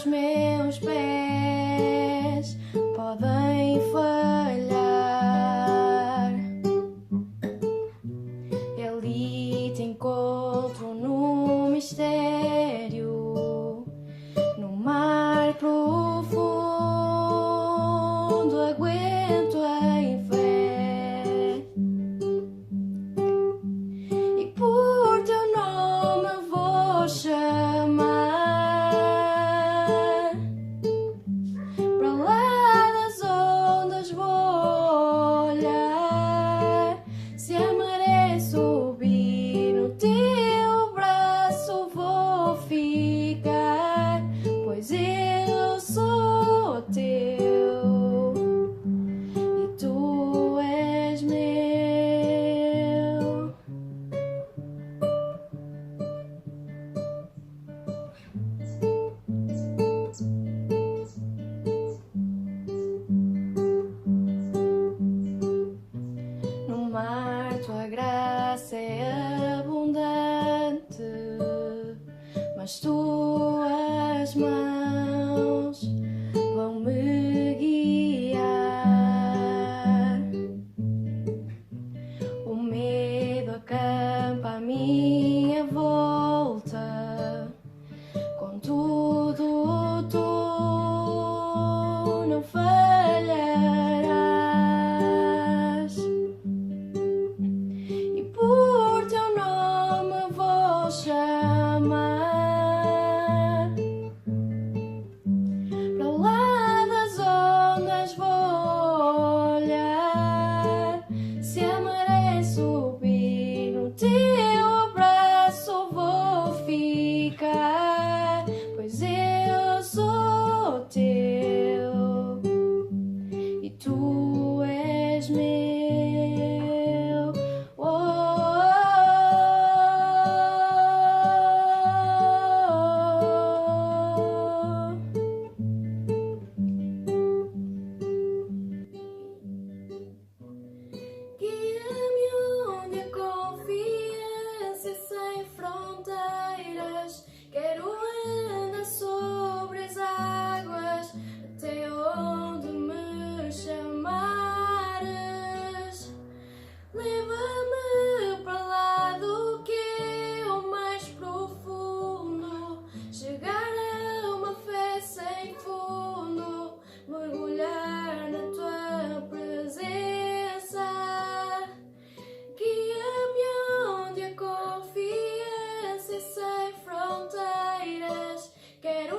os meus pés podem falhar, ali te encontro no mistério, no mar profundo aguento em fé, e por teu nome vou chamar, para lá das ondas vou olhar, se a maré subir no teu braço vou ficar, pois eu sou teu e tu és meu. No mar tua graça é abundante, mas tuas mãos vão me guiar. O medo acampa à minha volta, contudo tu não falharás, e por teu nome vou chamar, para lá das ondas vou olhar, se a maré subir no teu braço vou ficar, pois eu sou teu e tu és meu. Guia-me onde a confiança sem fronteiras, quero andar sobre as águas até onde me chamares. Leva-me para lá do que é o mais profundo, chegar a uma fé sem fundo, mergulhar na tua presença. Guia-me onde a confiança é sem fronteiras, quero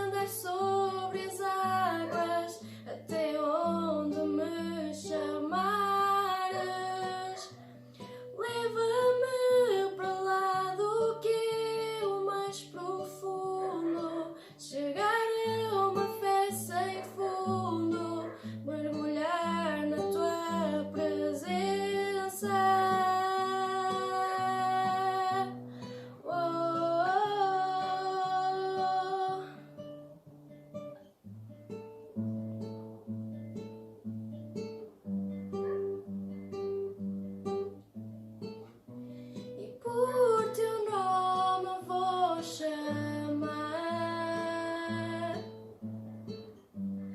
andar sobre as águas até onde me chamares. Leva-me para lá do que é o mais profundo, chegar a uma fé sem fundo, mergulhar na tua presença. E por teu nome vou chamar,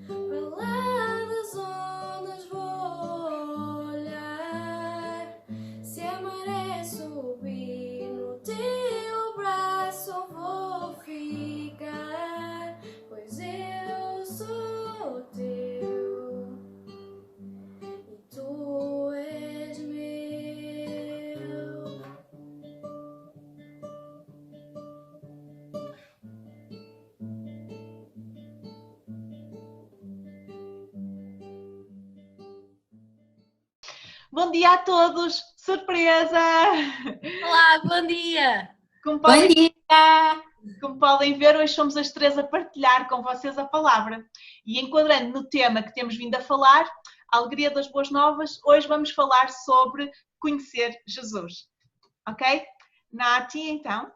para lá das ondas vou olhar, se a maré subir no teu braço vou ficar, pois eu sou teu e tu és meu. Bom dia a todos! Surpresa! Olá, bom dia! Como Bom podem, dia! como podem ver, hoje somos as três a partilhar com vocês a palavra. E enquadrando no tema que temos vindo a falar, a alegria das boas novas, hoje vamos falar sobre conhecer Jesus. Ok? Nath, então?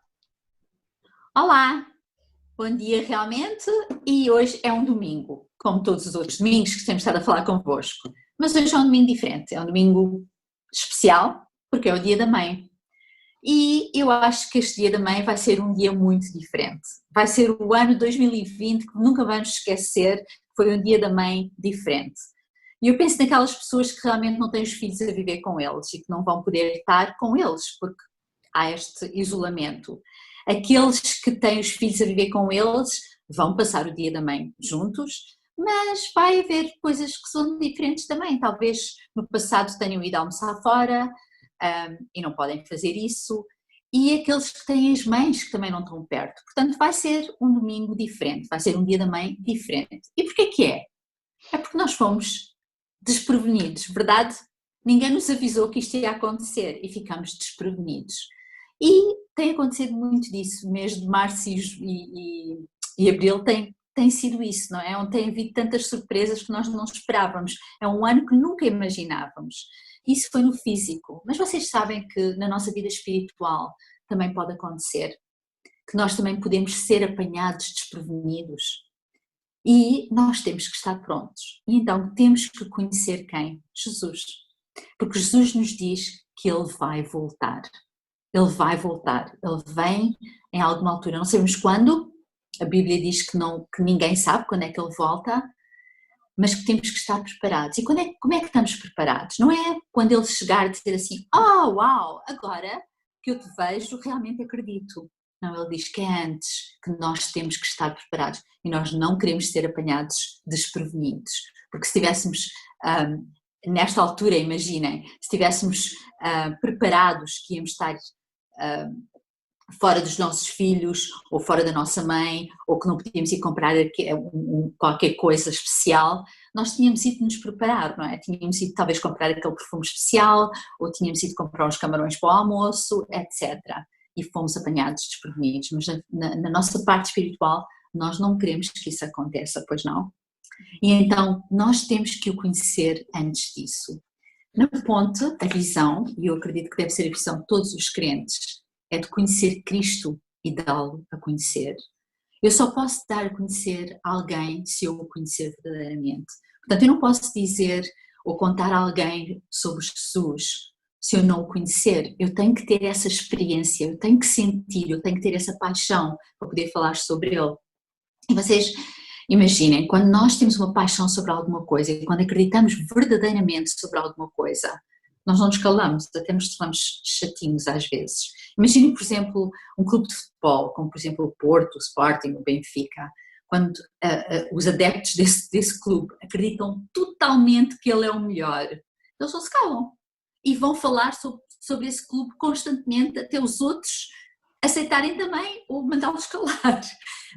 Olá! Bom dia realmente, e hoje é um domingo, como todos os outros domingos que temos estado a falar convosco. Mas hoje é um domingo diferente, é um domingo especial, porque é o dia da mãe. E eu acho que este Dia da Mãe vai ser um dia muito diferente. Vai ser o ano 2020 que nunca vamos esquecer, que foi um Dia da Mãe diferente. E eu penso naquelas pessoas que realmente não têm os filhos a viver com eles e que não vão poder estar com eles, porque há este isolamento. Aqueles que têm os filhos a viver com eles vão passar o Dia da Mãe juntos, mas vai haver coisas que são diferentes também. Talvez no passado tenham ido almoçar fora e não podem fazer isso, e aqueles que têm as mães que também não estão perto. Portanto, vai ser um domingo diferente, vai ser um Dia da Mãe diferente. E porquê que é? É porque nós fomos desprevenidos, verdade? Ninguém nos avisou que isto ia acontecer e ficamos desprevenidos. E tem acontecido muito disso, mês de março e abril tem sido isso, não é? Onde tem havido tantas surpresas que nós não esperávamos. É um ano que nunca imaginávamos. Isso foi no físico, mas vocês sabem que na nossa vida espiritual também pode acontecer, que nós também podemos ser apanhados desprevenidos. E nós temos que estar prontos. E então temos que conhecer quem? Jesus. Porque Jesus nos diz que Ele vai voltar. Ele vai voltar. Ele vem em alguma altura. Não sabemos quando. A Bíblia diz que ninguém sabe quando é que Ele volta, mas que temos que estar preparados. E como é que estamos preparados? Não é quando Ele chegar e dizer assim, oh, uau, agora que eu te vejo, realmente acredito. Não, Ele diz que é antes que nós temos que estar preparados e nós não queremos ser apanhados desprevenidos, porque se estivéssemos, nesta altura, imaginem, se estivéssemos preparados que íamos estar fora dos nossos filhos ou fora da nossa mãe, ou que não podíamos ir comprar qualquer coisa especial, nós tínhamos ido nos preparar, não é? Tínhamos ido talvez comprar aquele perfume especial, ou tínhamos ido comprar uns camarões para o almoço, etc. E fomos apanhados desprevenidos, mas na nossa parte espiritual nós não queremos que isso aconteça, pois não? E então nós temos que o conhecer antes disso. Na ponte, a visão, e eu acredito que deve ser a visão de todos os crentes, é de conhecer Cristo e dá-lo a conhecer. Eu só posso dar a conhecer alguém se eu o conhecer verdadeiramente. Portanto, eu não posso dizer ou contar a alguém sobre Jesus se eu não o conhecer. Eu tenho que ter essa experiência, eu tenho que sentir, eu tenho que ter essa paixão para poder falar sobre ele. E vocês imaginem, quando nós temos uma paixão sobre alguma coisa e quando acreditamos verdadeiramente sobre alguma coisa, nós não nos calamos, até nos tornamos chatinhos às vezes. Imaginem, por exemplo, um clube de futebol, como por exemplo o Porto, o Sporting, o Benfica, quando os adeptos desse clube acreditam totalmente que ele é o melhor, eles não se calam e vão falar sobre esse clube constantemente até os outros aceitarem também ou mandá-los calar.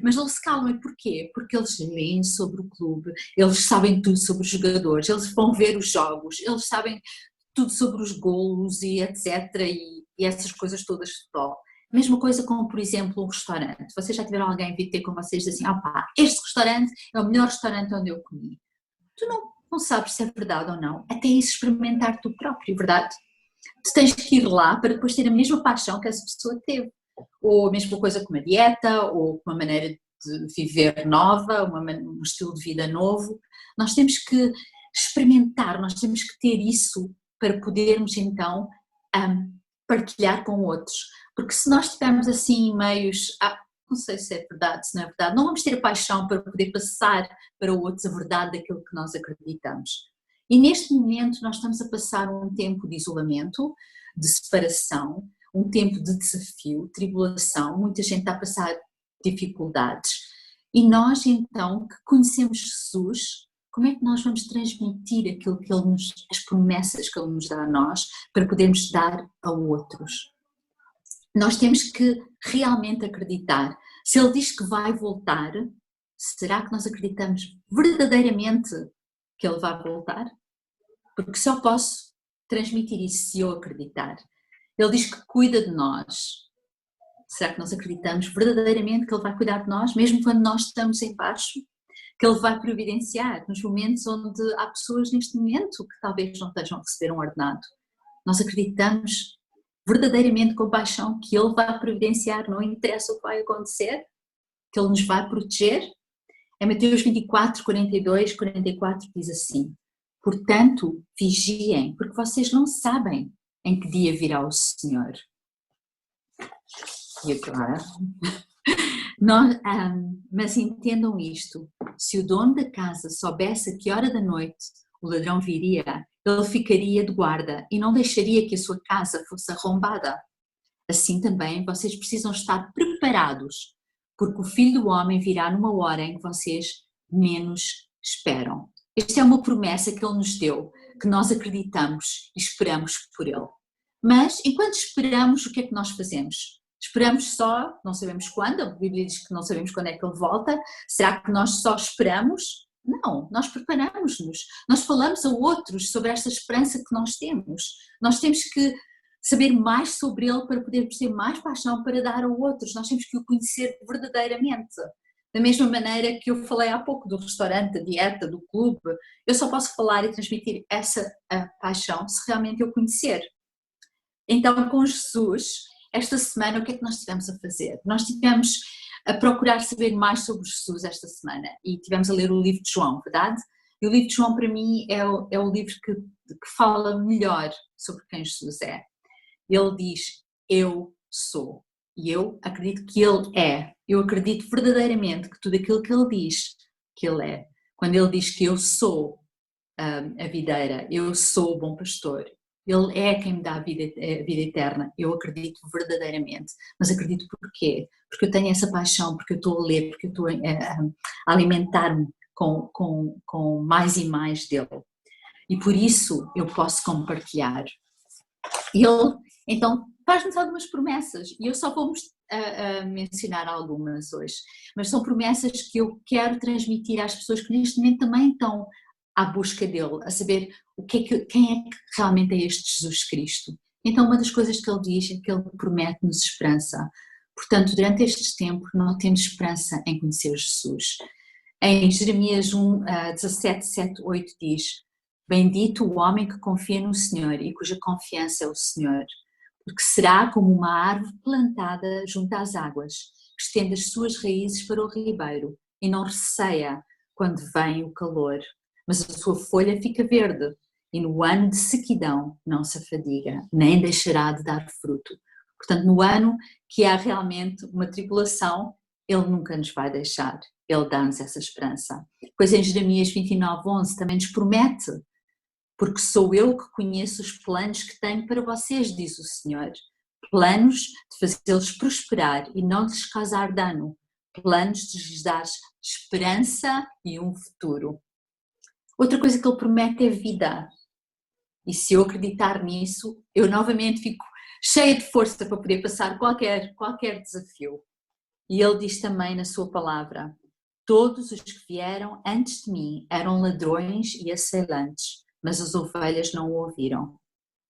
Mas não se calam, e porquê? Porque eles leem sobre o clube, eles sabem tudo sobre os jogadores, eles vão ver os jogos, eles sabem tudo sobre os golos e etc. E essas coisas todas de futebol. Mesma coisa com, por exemplo, um restaurante. Vocês já tiveram alguém vir ter com vocês e dizer assim, este restaurante é o melhor restaurante onde eu comi. Tu não sabes se é verdade ou não, até isso experimentar tu próprio, verdade? Tu tens que ir lá para depois ter a mesma paixão que essa pessoa teve. Ou a mesma coisa com uma dieta, ou com uma maneira de viver nova, um estilo de vida novo. Nós temos que experimentar, nós temos que ter isso para podermos então partilhar com outros. Porque se nós estivermos assim meios, não sei se é verdade, se não é verdade, não vamos ter a paixão para poder passar para outros a verdade daquilo que nós acreditamos. E neste momento nós estamos a passar um tempo de isolamento, de separação, um tempo de desafio, tribulação, muita gente está a passar dificuldades. E nós então, que conhecemos Jesus, como é que nós vamos transmitir aquilo que Ele as promessas que Ele nos dá a nós, para podermos dar a outros? Nós temos que realmente acreditar. Se Ele diz que vai voltar, será que nós acreditamos verdadeiramente que Ele vai voltar? Porque só posso transmitir isso se eu acreditar. Ele diz que cuida de nós. Será que nós acreditamos verdadeiramente que Ele vai cuidar de nós, mesmo quando nós estamos em baixo? Que Ele vai providenciar nos momentos onde há pessoas neste momento que talvez não estejam a receber um ordenado. Nós acreditamos verdadeiramente com paixão que Ele vai providenciar, não interessa o que vai acontecer, que Ele nos vai proteger. Em Mateus 24, 42, 44 diz assim: portanto, vigiem, porque vocês não sabem em que dia virá o Senhor. E agora? Mas entendam isto, se o dono da casa soubesse a que hora da noite o ladrão viria, ele ficaria de guarda e não deixaria que a sua casa fosse arrombada. Assim também vocês precisam estar preparados, porque o Filho do Homem virá numa hora em que vocês menos esperam. Esta é uma promessa que Ele nos deu, que nós acreditamos e esperamos por Ele. Mas, enquanto esperamos, o que é que nós fazemos? Esperamos só, não sabemos quando, a Bíblia diz que não sabemos quando é que Ele volta. Será que nós só esperamos? Não, nós preparamos-nos. Nós falamos a outros sobre esta esperança que nós temos. Nós temos que saber mais sobre Ele para podermos ter mais paixão para dar a outros. Nós temos que o conhecer verdadeiramente. Da mesma maneira que eu falei há pouco do restaurante, da dieta, do clube, eu só posso falar e transmitir essa paixão se realmente eu conhecer. Então, com Jesus, esta semana, o que é que nós tivemos a fazer? Nós tivemos a procurar saber mais sobre Jesus esta semana e tivemos a ler o livro de João, verdade? E o livro de João, para mim, é o livro que fala melhor sobre quem Jesus é. Ele diz, eu sou. E eu acredito que Ele é. Eu acredito verdadeiramente que tudo aquilo que Ele diz, que Ele é. Quando Ele diz que eu sou a videira, eu sou o bom pastor, Ele é quem me dá a vida eterna, eu acredito verdadeiramente. Mas acredito porquê? Porque eu tenho essa paixão, porque eu estou a ler, porque eu estou a alimentar-me com mais e mais dele. E por isso eu posso compartilhar. E Ele, então, faz-nos algumas promessas, e eu só vou mencionar algumas hoje, mas são promessas que eu quero transmitir às pessoas que neste momento também estão à busca dele, a saber quem é que realmente é este Jesus Cristo. Então uma das coisas que ele diz é que ele promete-nos esperança. Portanto, durante este tempo nós temos esperança em conhecer Jesus. Em Jeremias 17, 7, 8 diz, bendito o homem que confia no Senhor e cuja confiança é o Senhor, porque será como uma árvore plantada junto às águas, que estende as suas raízes para o ribeiro e não receia quando vem o calor, mas a sua folha fica verde e no ano de sequidão não se afadiga, nem deixará de dar fruto. Portanto, no ano que há realmente uma tribulação, Ele nunca nos vai deixar, Ele dá-nos essa esperança. Pois em Jeremias 29, 11 também nos promete, porque sou eu que conheço os planos que tenho para vocês, diz o Senhor. Planos de fazê-los prosperar e não de lhes causar dano. Planos de lhes dar esperança e um futuro. Outra coisa que Ele promete é vida. E se eu acreditar nisso, eu novamente fico cheia de força para poder passar qualquer desafio. E Ele diz também na sua palavra, todos os que vieram antes de mim eram ladrões e assailantes, mas as ovelhas não o ouviram.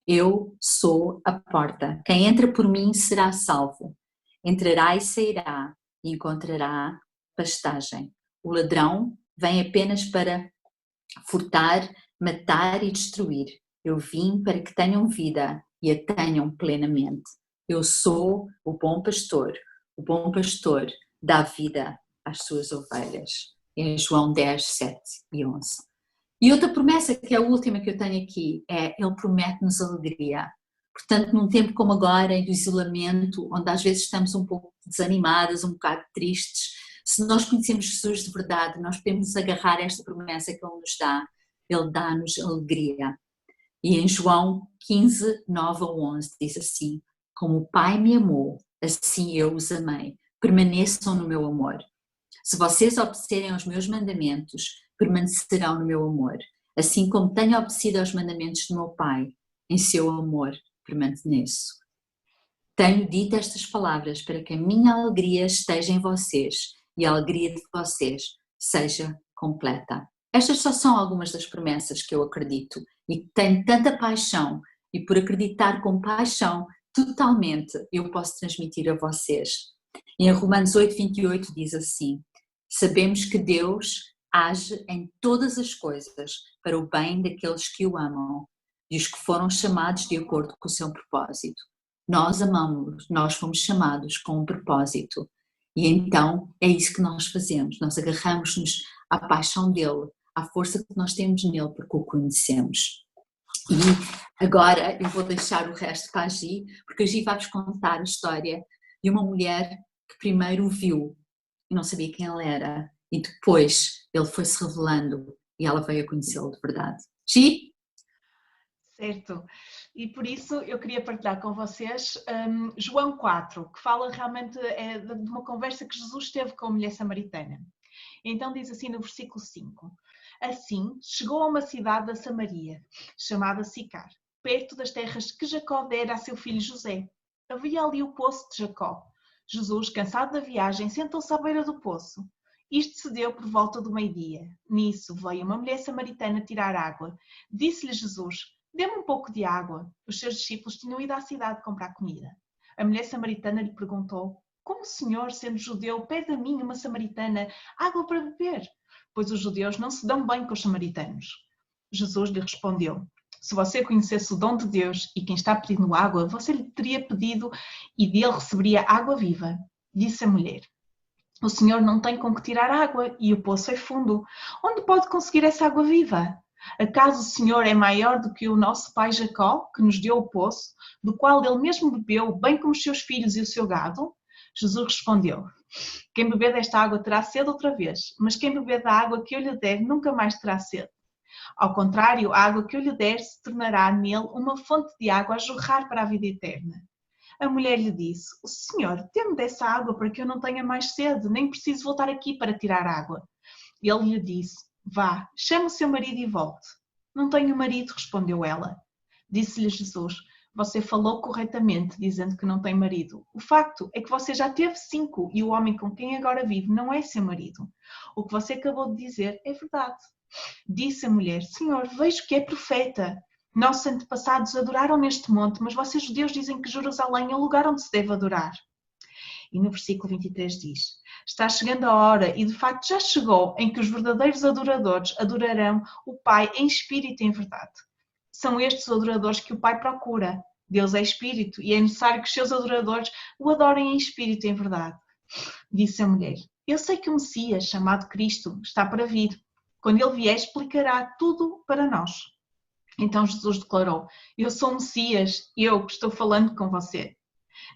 Eu sou a porta. Quem entra por mim será salvo. Entrará e sairá e encontrará pastagem. O ladrão vem apenas para furtar, matar e destruir. Eu vim para que tenham vida e a tenham plenamente. Eu sou o bom pastor. O bom pastor dá vida às suas ovelhas. Em João 10, 7 e 11. E outra promessa, que é a última que eu tenho aqui, é Ele promete-nos alegria. Portanto, num tempo como agora, do isolamento, onde às vezes estamos um pouco desanimadas, um bocado tristes, se nós conhecemos Jesus de verdade, nós podemos nos agarrar a esta promessa que Ele nos dá. Ele dá-nos alegria. E em João 15, 9 a 11 diz assim, como o Pai me amou, assim eu os amei. Permaneçam no meu amor. Se vocês obedecerem aos meus mandamentos, permanecerão no meu amor, assim como tenho obedecido aos mandamentos do meu Pai, em seu amor permaneço. Tenho dito estas palavras para que a minha alegria esteja em vocês e a alegria de vocês seja completa. Estas só são algumas das promessas que eu acredito e tenho tanta paixão e por acreditar com paixão totalmente eu posso transmitir a vocês. Em Romanos 8, 28 diz assim, sabemos que Deus age em todas as coisas para o bem daqueles que o amam e os que foram chamados de acordo com o seu propósito. Nós amamos, nós fomos chamados com um propósito e então é isso que nós fazemos, nós agarramos-nos à paixão dele, à força que nós temos nele porque o conhecemos. E agora eu vou deixar o resto para a Gi, porque a Gi vai-vos contar a história e uma mulher que primeiro o viu e não sabia quem ele era, e depois ele foi-se revelando e ela veio a conhecê-lo de verdade. Gi? Certo. E por isso eu queria partilhar com vocês João 4, que fala realmente de uma conversa que Jesus teve com a mulher samaritana. Então diz assim no versículo 5: Assim chegou a uma cidade da Samaria, chamada Sicar, perto das terras que Jacó dera a seu filho José. Havia ali o poço de Jacó. Jesus, cansado da viagem, sentou-se à beira do poço. Isto se deu por volta do meio-dia. Nisso veio uma mulher samaritana tirar água. Disse-lhe Jesus: Dê-me um pouco de água. Os seus discípulos tinham ido à cidade comprar comida. A mulher samaritana lhe perguntou: Como o Senhor, sendo judeu, pede a mim, uma samaritana, água para beber? Pois os judeus não se dão bem com os samaritanos. Jesus lhe respondeu: Se você conhecesse o dom de Deus e quem está pedindo água, você lhe teria pedido e dele receberia água viva. Disse a mulher: O Senhor não tem com que tirar água e o poço é fundo. Onde pode conseguir essa água viva? Acaso o Senhor é maior do que o nosso pai Jacó, que nos deu o poço, do qual ele mesmo bebeu, bem como os seus filhos e o seu gado? Jesus respondeu: Quem beber desta água terá sede outra vez, mas quem beber da água que eu lhe der nunca mais terá sede. Ao contrário, a água que eu lhe der se tornará nele uma fonte de água a jorrar para a vida eterna. A mulher lhe disse: O Senhor, dê-me dessa água para que eu não tenha mais sede, nem preciso voltar aqui para tirar água. Ele lhe disse: Vá, chame o seu marido e volte. Não tenho marido, respondeu ela. Disse-lhe Jesus: Você falou corretamente, dizendo que não tem marido. O facto é que você já teve 5 e o homem com quem agora vive não é seu marido. O que você acabou de dizer é verdade. Disse a mulher: Senhor, vejo que é profeta. Nossos antepassados adoraram neste monte, mas vocês judeus dizem que Jerusalém é o lugar onde se deve adorar. E no versículo 23 diz: Está chegando a hora, e de facto já chegou, em que os verdadeiros adoradores adorarão o Pai em espírito e em verdade. São estes os adoradores que o Pai procura. Deus é espírito e é necessário que os seus adoradores o adorem em espírito e em verdade. Disse a mulher: Eu sei que o Messias, chamado Cristo, está para vir. Quando ele vier, explicará tudo para nós. Então Jesus declarou: Eu sou o Messias, eu que estou falando com você.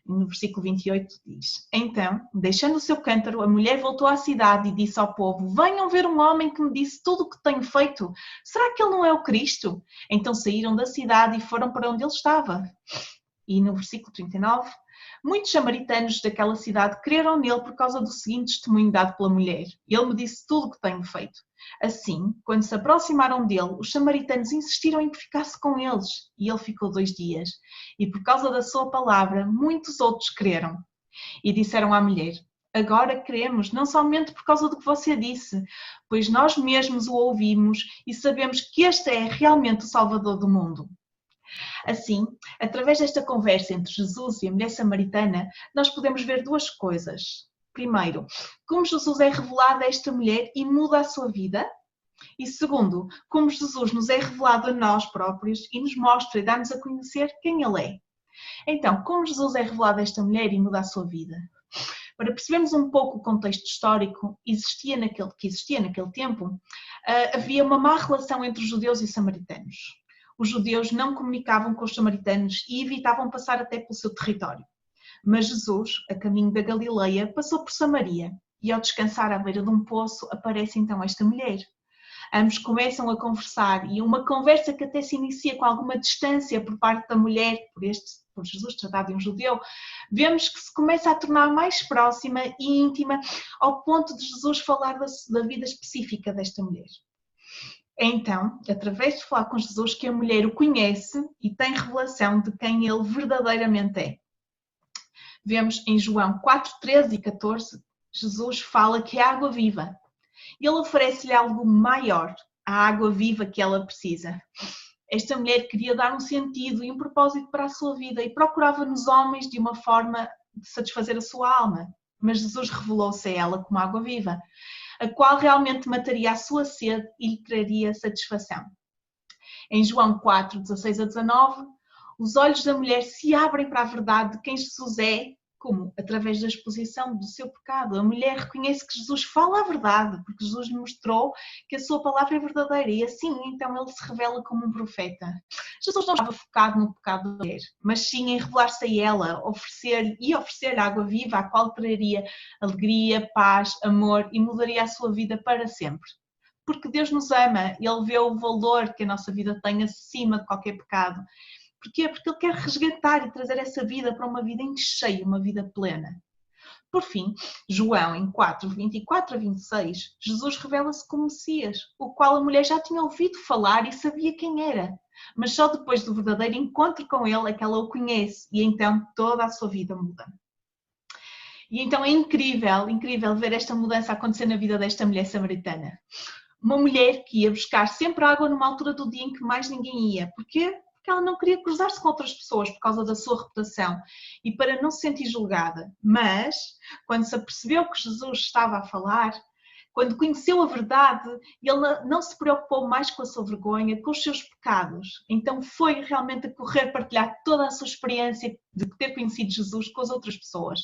No versículo 28 diz: Então, deixando o seu cântaro, a mulher voltou à cidade e disse ao povo: Venham ver um homem que me disse tudo o que tenho feito. Será que ele não é o Cristo? Então saíram da cidade e foram para onde ele estava. E no versículo 39, muitos samaritanos daquela cidade creram nele por causa do seguinte testemunho dado pela mulher: Ele me disse tudo o que tenho feito. Assim, quando se aproximaram dele, os samaritanos insistiram em que ficasse com eles, e ele ficou 2 dias. E por causa da sua palavra, muitos outros creram. E disseram à mulher: Agora cremos, não somente por causa do que você disse, pois nós mesmos o ouvimos e sabemos que este é realmente o Salvador do mundo. Assim, através desta conversa entre Jesus e a mulher samaritana, nós podemos ver 2 coisas. Primeiro, como Jesus é revelado a esta mulher e muda a sua vida. E segundo, como Jesus nos é revelado a nós próprios e nos mostra e dá-nos a conhecer quem Ele é. Então, como Jesus é revelado a esta mulher e muda a sua vida? Para percebermos um pouco o contexto histórico que existia naquele tempo, havia uma má relação entre os judeus e os samaritanos. Os judeus não comunicavam com os samaritanos e evitavam passar até pelo seu território. Mas Jesus, a caminho da Galileia, passou por Samaria e ao descansar à beira de um poço aparece então esta mulher. Ambos começam a conversar e uma conversa que até se inicia com alguma distância por parte da mulher, por Jesus tratado de um judeu, vemos que se começa a tornar mais próxima e íntima ao ponto de Jesus falar da vida específica desta mulher. É então, através de falar com Jesus, que a mulher o conhece e tem revelação de quem ele verdadeiramente é. Vemos em João 4, 13 e 14, Jesus fala que é água viva. Ele oferece-lhe algo maior, a água viva que ela precisa. Esta mulher queria dar um sentido e um propósito para a sua vida e procurava nos homens de uma forma de satisfazer a sua alma. Mas Jesus revelou-se a ela como água viva, a qual realmente mataria a sua sede e lhe traria satisfação. Em João 4, 16 a 19, os olhos da mulher se abrem para a verdade de quem Jesus é Como? Através da exposição do seu pecado. A mulher reconhece que Jesus fala a verdade, porque Jesus lhe mostrou que a sua palavra é verdadeira e assim então ele se revela como um profeta. Jesus não estava focado no pecado da mulher, mas sim em revelar-se a ela, oferecer-lhe água viva, a qual traria alegria, paz, amor e mudaria a sua vida para sempre. Porque Deus nos ama, Ele vê o valor que a nossa vida tem acima de qualquer pecado. Porquê? Porque Ele quer resgatar e trazer essa vida para uma vida em cheio, uma vida plena. Por fim, João, em 4, 24 a 26, Jesus revela-se como Messias, o qual a mulher já tinha ouvido falar e sabia quem era. Mas só depois do verdadeiro encontro com Ele é que ela o conhece e então toda a sua vida muda. E então é incrível, incrível ver esta mudança acontecer na vida desta mulher samaritana. Uma mulher que ia buscar sempre água numa altura do dia em que mais ninguém ia. Porquê? Porque ela não queria cruzar-se com outras pessoas por causa da sua reputação e para não se sentir julgada. Mas, quando se apercebeu que Jesus estava a falar, quando conheceu a verdade, ele não se preocupou mais com a sua vergonha, com os seus pecados. Então foi realmente a correr partilhar toda a sua experiência de ter conhecido Jesus com as outras pessoas.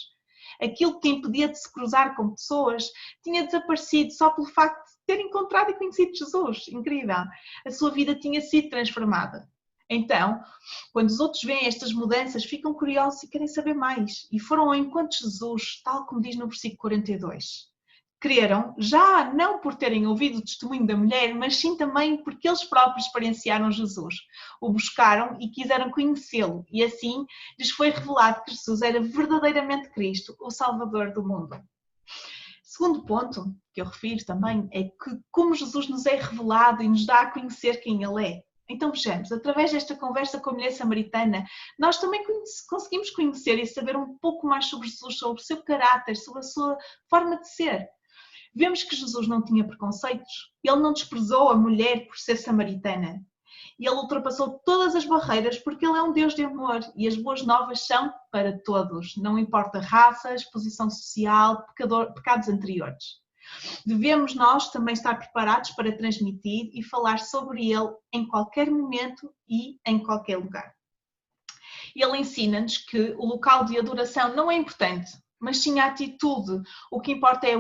Aquilo que impedia de se cruzar com pessoas tinha desaparecido só pelo facto de ter encontrado e conhecido Jesus. Incrível! A sua vida tinha sido transformada. Então, quando os outros veem estas mudanças, ficam curiosos e querem saber mais. E foram ao encontro de Jesus, tal como diz no versículo 42. Creram, já não por terem ouvido o testemunho da mulher, mas sim também porque eles próprios experienciaram Jesus. O buscaram e quiseram conhecê-lo. E assim lhes foi revelado que Jesus era verdadeiramente Cristo, o Salvador do mundo. Segundo ponto que eu refiro também é que como Jesus nos é revelado e nos dá a conhecer quem Ele é. Então vejamos, através desta conversa com a mulher samaritana, nós também conseguimos conhecer e saber um pouco mais sobre Jesus, sobre o seu caráter, sobre a sua forma de ser. Vemos que Jesus não tinha preconceitos, ele não desprezou a mulher por ser samaritana. E ele ultrapassou todas as barreiras porque ele é um Deus de amor e as boas novas são para todos, não importa raça, posição social, pecados anteriores. Devemos nós também estar preparados para transmitir e falar sobre ele em qualquer momento e em qualquer lugar. Ele ensina-nos que o local de adoração não é importante, mas sim a atitude. O que importa é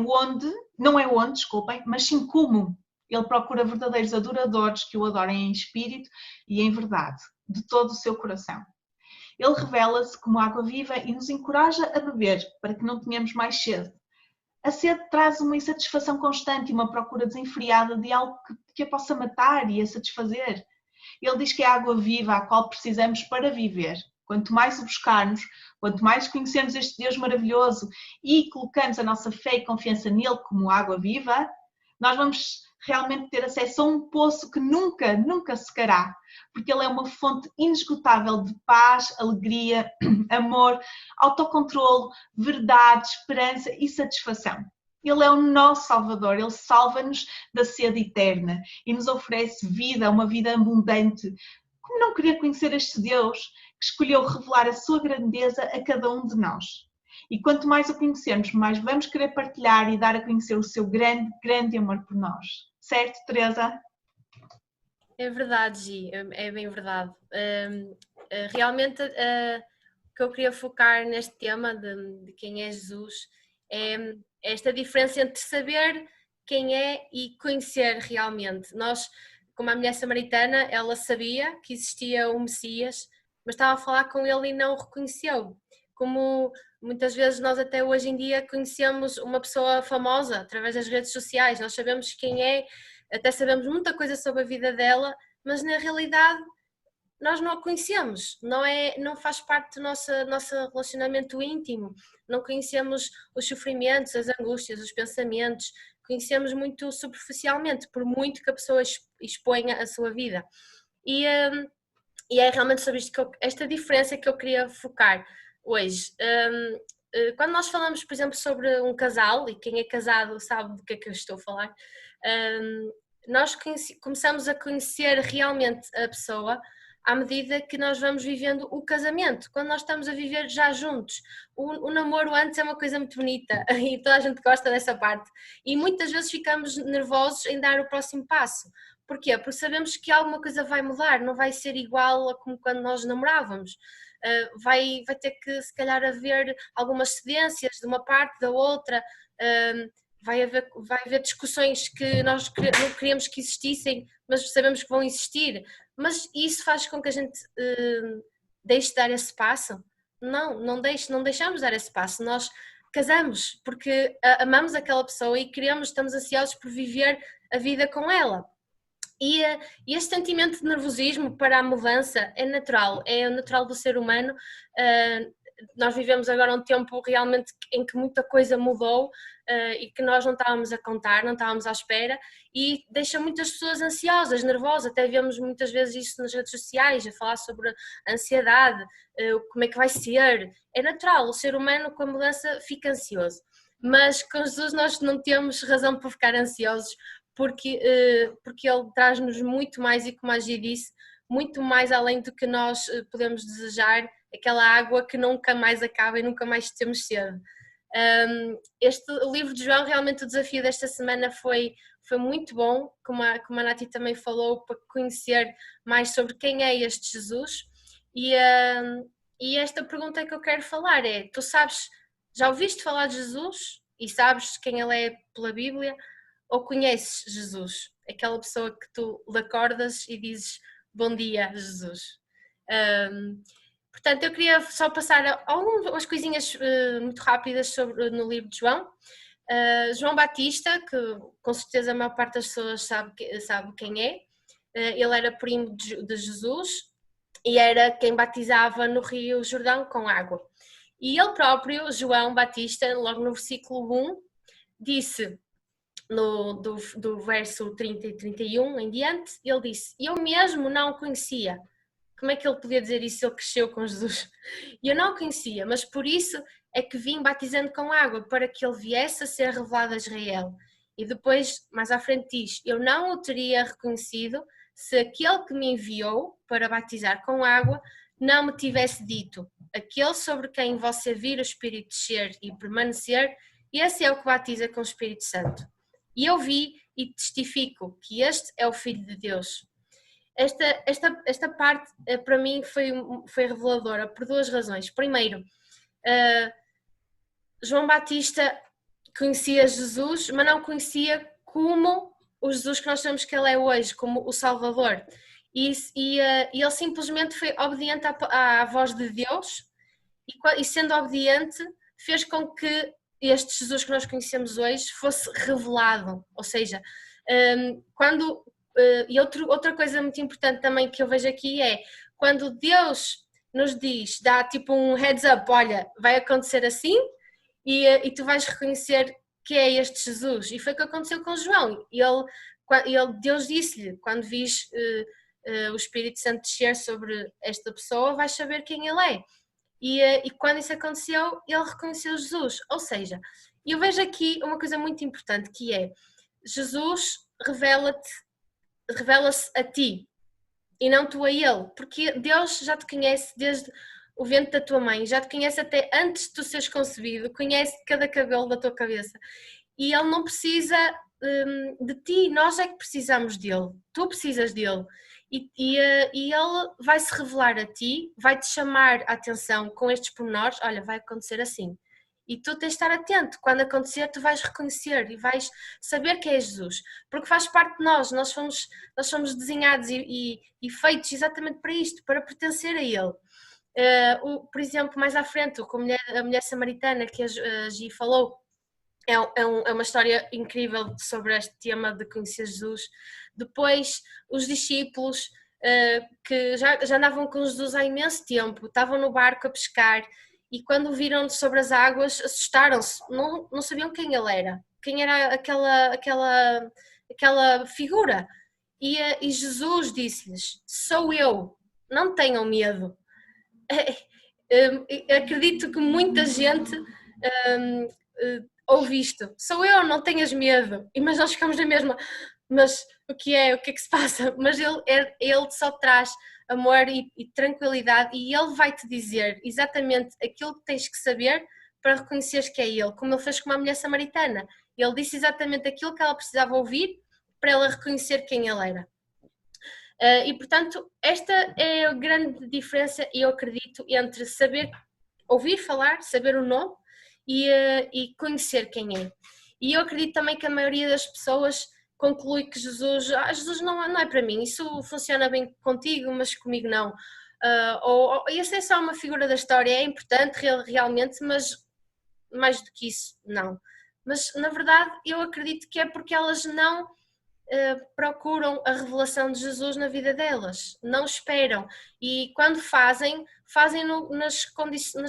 não é onde, desculpem, mas sim como. Ele procura verdadeiros adoradores que o adorem em espírito e em verdade, de todo o seu coração. Ele revela-se como água viva e nos encoraja a beber, para que não tenhamos mais sede. A sede traz uma insatisfação constante e uma procura desenfreada de algo que a possa matar e a satisfazer. Ele diz que é a água viva a qual precisamos para viver. Quanto mais o buscarmos, quanto mais conhecemos este Deus maravilhoso e colocamos a nossa fé e confiança nele como água viva, nós vamos realmente ter acesso a um poço que nunca, nunca secará, porque ele é uma fonte inesgotável de paz, alegria, amor, autocontrolo, verdade, esperança e satisfação. Ele é o nosso Salvador, ele salva-nos da sede eterna e nos oferece vida, uma vida abundante. Como não querer conhecer este Deus que escolheu revelar a sua grandeza a cada um de nós? E quanto mais o conhecermos, mais vamos querer partilhar e dar a conhecer o seu grande, grande amor por nós. Certo, Teresa? É verdade, Gi, é bem verdade. Realmente, o que eu queria focar neste tema de quem é Jesus é esta diferença entre saber quem é e conhecer realmente. Nós, como a mulher samaritana, ela sabia que existia um Messias, mas estava a falar com ele e não o reconheceu. Como muitas vezes nós até hoje em dia conhecemos uma pessoa famosa através das redes sociais, nós sabemos quem é, até sabemos muita coisa sobre a vida dela, mas na realidade nós não a conhecemos, não faz parte do nosso relacionamento íntimo, não conhecemos os sofrimentos, as angústias, os pensamentos, conhecemos muito superficialmente, por muito que a pessoa exponha a sua vida. E é realmente sobre esta diferença que eu queria focar hoje. Quando nós falamos, por exemplo, sobre um casal, e quem é casado sabe do que é que eu estou a falar, nós começamos a conhecer realmente a pessoa à medida que nós vamos vivendo o casamento, quando nós estamos a viver já juntos. O namoro antes é uma coisa muito bonita e toda a gente gosta dessa parte, e muitas vezes ficamos nervosos em dar o próximo passo. Porquê? Porque sabemos que alguma coisa vai mudar, não vai ser igual a como quando nós namorávamos. vai ter que se calhar haver algumas cedências de uma parte, da outra, vai haver discussões que nós não queríamos que existissem, mas sabemos que vão existir, mas isso faz com que a gente deixe de dar esse passo? Não deixamos de dar esse passo, nós casamos porque amamos aquela pessoa e estamos ansiosos por viver a vida com ela. E este sentimento de nervosismo para a mudança é o natural do ser humano. Nós vivemos agora um tempo realmente em que muita coisa mudou e que nós não estávamos a contar, não estávamos à espera, e deixa muitas pessoas ansiosas, nervosas. Até vemos muitas vezes isso nas redes sociais, a falar sobre a ansiedade, como é que vai ser. É natural, o ser humano com a mudança fica ansioso, mas com Jesus nós não temos razão para ficar ansiosos, porque Ele traz-nos muito mais, e como a Gi disse, muito mais além do que nós podemos desejar, aquela água que nunca mais acaba e nunca mais temos sede. Este livro de João, realmente o desafio desta semana foi muito bom, como a Nati também falou, para conhecer mais sobre quem é este Jesus. E esta pergunta que eu quero falar é: tu já ouviste falar de Jesus e sabes quem ele é pela Bíblia, ou conheces Jesus? Aquela pessoa que tu lhe acordas e dizes bom dia, Jesus. Portanto, eu queria só passar algumas coisinhas muito rápidas no livro de João. João Batista, que com certeza a maior parte das pessoas sabe quem é. Ele era primo de Jesus e era quem batizava no Rio Jordão com água. E ele próprio, João Batista, logo no versículo 1, disse, do verso 30 e 31 em diante, ele disse: eu mesmo não o conhecia. Como é que ele podia dizer isso se ele cresceu com Jesus? Eu não o conhecia, mas por isso é que vim batizando com água, para que ele viesse a ser revelado a Israel. E depois, mais à frente diz: eu não o teria reconhecido se aquele que me enviou para batizar com água não me tivesse dito: aquele sobre quem você vir o Espírito descer e permanecer, esse é o que batiza com o Espírito Santo. E eu vi e testifico que este é o Filho de Deus. Esta parte para mim foi reveladora por duas razões. Primeiro, João Batista conhecia Jesus, mas não conhecia como o Jesus que nós sabemos que ele é hoje, como o Salvador. E ele simplesmente foi obediente à voz de Deus, e sendo obediente fez com que este Jesus que nós conhecemos hoje fosse revelado. Ou seja, e outra coisa muito importante também que eu vejo aqui é quando Deus nos diz, dá tipo um heads up: olha, vai acontecer assim, e tu vais reconhecer que é este Jesus. E foi o que aconteceu com João. Deus disse-lhe: quando vis o Espírito Santo descer sobre esta pessoa, vais saber quem ele é. E quando isso aconteceu, ele reconheceu Jesus. Ou seja, eu vejo aqui uma coisa muito importante, que é: Jesus revela-se a ti e não tu a ele, porque Deus já te conhece desde o ventre da tua mãe, já te conhece até antes de tu seres concebido, conhece cada cabelo da tua cabeça, e ele não precisa de ti, nós é que precisamos dele, tu precisas dele, e ele vai se revelar a ti, vai te chamar a atenção com estes pormenores: olha, vai acontecer assim. E tu tens de estar atento, quando acontecer tu vais reconhecer e vais saber que é Jesus, porque faz parte de nós somos desenhados e feitos exatamente para isto, para pertencer a Ele. Por exemplo, mais à frente, a mulher samaritana que a Gi falou, é uma história incrível sobre este tema de conhecer Jesus. Depois, os discípulos que já andavam com Jesus há imenso tempo, estavam no barco a pescar, e quando o viram sobre as águas assustaram-se, não sabiam quem ele era, quem era aquela figura. E Jesus disse-lhes: sou eu, não tenham medo. Acredito que muita gente ouve isto: sou eu, não tenhas medo. Mas nós ficamos na mesma: mas o que é que se passa? Mas ele só traz amor e tranquilidade, e ele vai te dizer exatamente aquilo que tens que saber para reconheceres que é ele, como ele fez com a mulher samaritana. Ele disse exatamente aquilo que ela precisava ouvir para ela reconhecer quem ele era. E portanto, esta é a grande diferença, eu acredito, entre saber ouvir falar, saber o nome e conhecer quem é. E eu acredito também que a maioria das pessoas conclui que Jesus não é para mim, isso funciona bem contigo, mas comigo não. Ou essa é só uma figura da história, é importante realmente, mas mais do que isso, não. Mas na verdade eu acredito que é porque elas não procuram a revelação de Jesus na vida delas, não esperam, e quando fazem nas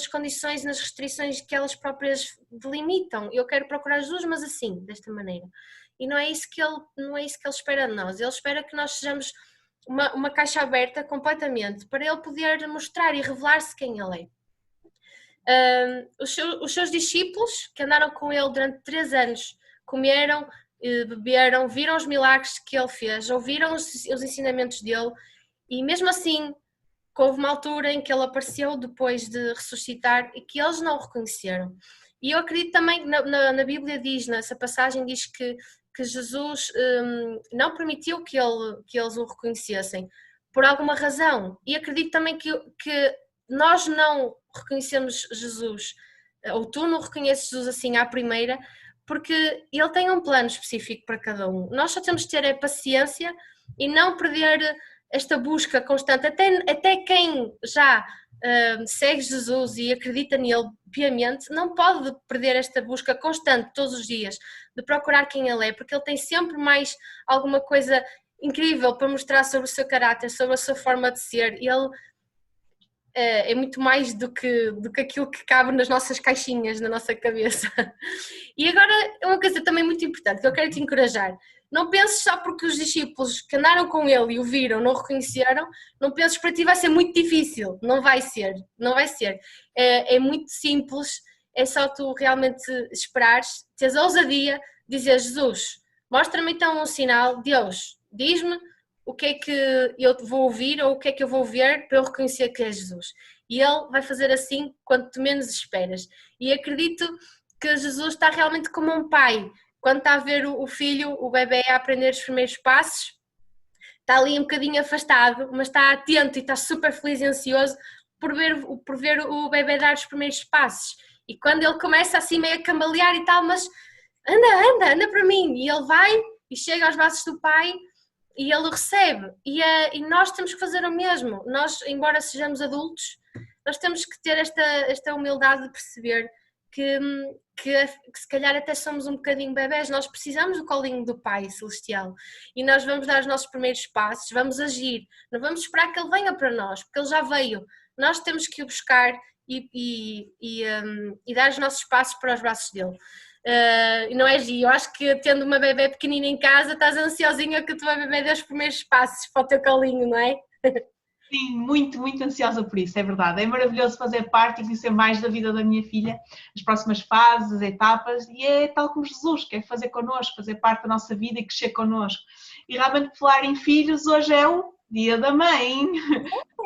condições, nas restrições que elas próprias delimitam. Eu quero procurar Jesus, mas assim, desta maneira. E não é isso que ele espera de nós. Ele espera que nós sejamos uma caixa aberta completamente para ele poder mostrar e revelar-se quem ele é. Os seus discípulos, que andaram com ele durante 3 anos, comeram, beberam, viram os milagres que ele fez, ouviram os ensinamentos dele, e mesmo assim houve uma altura em que ele apareceu depois de ressuscitar e que eles não o reconheceram. E eu acredito também, na Bíblia diz, nessa passagem diz que Jesus não permitiu que eles o reconhecessem por alguma razão, e acredito também que nós não reconhecemos Jesus, ou tu não reconheces Jesus assim à primeira, porque ele tem um plano específico para cada um. Nós só temos de ter a paciência e não perder esta busca constante. Até quem já segue Jesus e acredita nele piamente, não pode perder esta busca constante todos os dias, de procurar quem ele é, porque ele tem sempre mais alguma coisa incrível para mostrar sobre o seu caráter, sobre a sua forma de ser. Ele é muito mais do que aquilo que cabe nas nossas caixinhas, na nossa cabeça. E agora, uma coisa também muito importante, que eu quero te encorajar: não penses só porque os discípulos que andaram com ele e o viram não o reconheceram, não penses que para ti vai ser muito difícil. Não vai ser. É muito simples, é só tu realmente esperares, teres a ousadia, dizer: Jesus, mostra-me então um sinal, Deus, diz-me o que é que eu vou ouvir ou o que é que eu vou ver para eu reconhecer que é Jesus. E ele vai fazer assim quando tu menos esperas. E acredito que Jesus está realmente como um pai. Quando está a ver o filho, o bebê, a aprender os primeiros passos, está ali um bocadinho afastado, mas está atento e está super feliz e ansioso por ver o bebê dar os primeiros passos. E quando ele começa assim meio a cambalear e tal, mas anda para mim. E ele vai e chega aos braços do pai e ele o recebe. E nós temos que fazer o mesmo. Nós, embora sejamos adultos, nós temos que ter esta humildade de perceber que se calhar até somos um bocadinho bebés, nós precisamos do colinho do Pai Celestial e nós vamos dar os nossos primeiros passos, vamos agir, não vamos esperar que Ele venha para nós, porque Ele já veio. Nós temos que o buscar e dar os nossos passos para os braços dele. Não é, Gi? Eu acho que tendo uma bebé pequenina em casa, estás ansiosinha que a tua bebé dê os primeiros passos para o teu colinho, não é? Sim, muito, muito ansiosa por isso, é verdade. É maravilhoso fazer parte e conhecer mais da vida da minha filha, as próximas fases, as etapas, e é tal como Jesus, quer fazer connosco, fazer parte da nossa vida e crescer connosco. E realmente, por falar em filhos, hoje é o Dia da Mãe.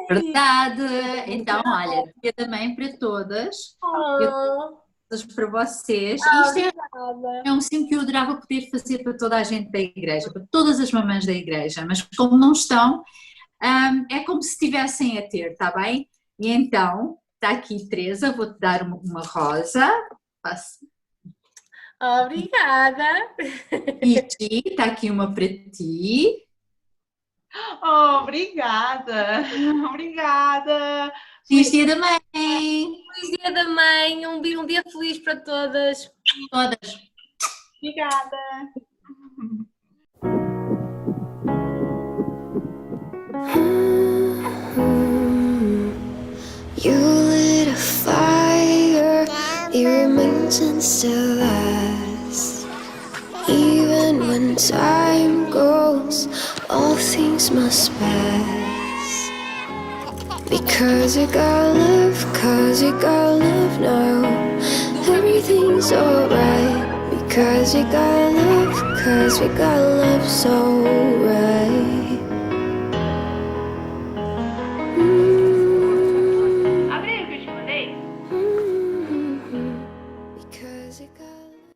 Verdade! Então, olha, Dia da Mãe para todas. Para vocês. Isto é um sim que eu adorava poder fazer para toda a gente da igreja, para todas as mamães da igreja, mas como não estão, é como se estivessem a ter, está bem? E então, está aqui Teresa, vou-te dar uma rosa. Obrigada! E Gi, está aqui uma para ti. Oh, obrigada! Obrigada! Feliz Dia da Mãe! Feliz Dia da Mãe! Um dia feliz para todas! Todas! Obrigada! You lit a fire, it remains and still lasts. Even when time goes, all things must pass. Because you got love, cause you got love now. Everything's alright. Because you got love, cause we got love so